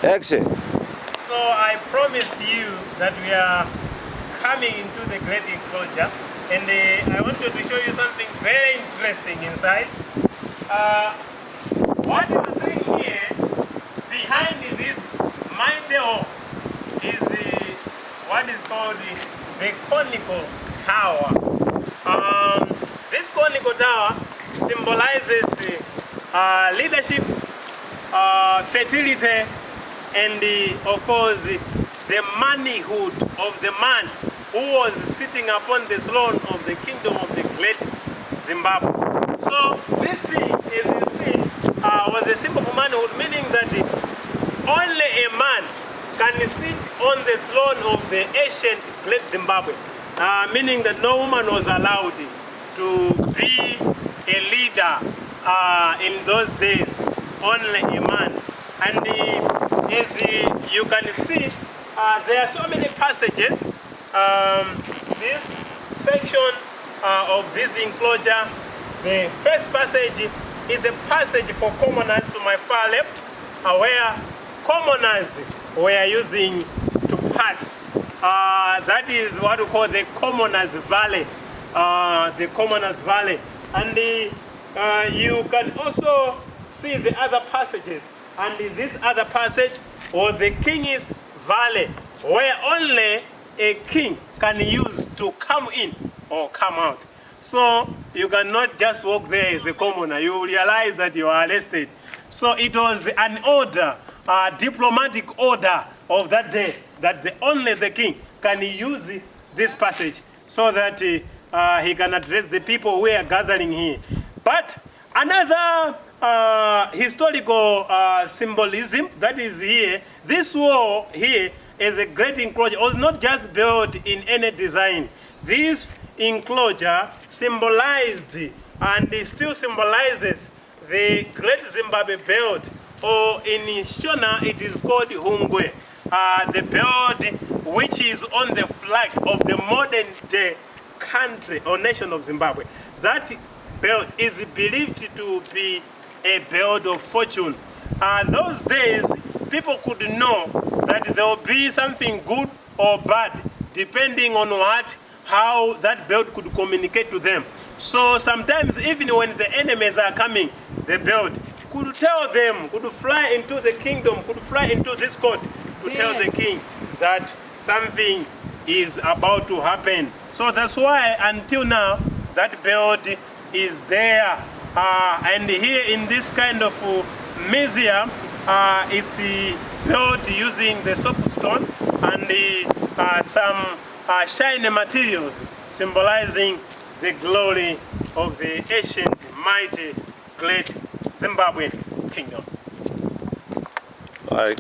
Action. So I promised you that we are coming into the great enclosure, and I wanted to show you something very interesting inside. What you're seeing here behind this mighty hall is what is called the conical tower. This conical tower symbolizes leadership, fertility, and of course the manhood of the man who was sitting upon the throne of the kingdom of the Great Zimbabwe. So this thing, as you see, was a symbol for manhood, meaning that only a man can sit on the throne of the ancient Great Zimbabwe, meaning that no woman was allowed to be a leader in those days, only a man. And as you can see, there are so many passages. This section of this enclosure, the first passage is the passage for commoners to my far left, where commoners were using to pass. That is what we call the Commoners Valley. The Commoners Valley. And you can also see the other passages. And this other passage, or the King's Valley, where only a king can use to come in or come out. So you cannot just walk there as a commoner. You realize that you are arrested. So it was an order, a diplomatic order of that day, that only the king can use this passage so that he can address the people who are gathering here. But another historical symbolism that is here, this wall here is a great enclosure. It was not just built in any design. This enclosure symbolized and it still symbolizes the Great Zimbabwe belt, or in Shona it is called Hungwe, the belt which is on the flag of the modern day country or nation of Zimbabwe. That belt is believed to be a belt of fortune. Those days, people could know that there will be something good or bad, depending on how that belt could communicate to them. So sometimes, even when the enemies are coming, the belt could tell them, could fly into the kingdom, could fly into this court to tell the king that something is about to happen. So that's why, until now, that belt is there. And here in this kind of museum, it's built using the soapstone and some shiny materials symbolizing the glory of the ancient, mighty, great Zimbabwe Kingdom. All right.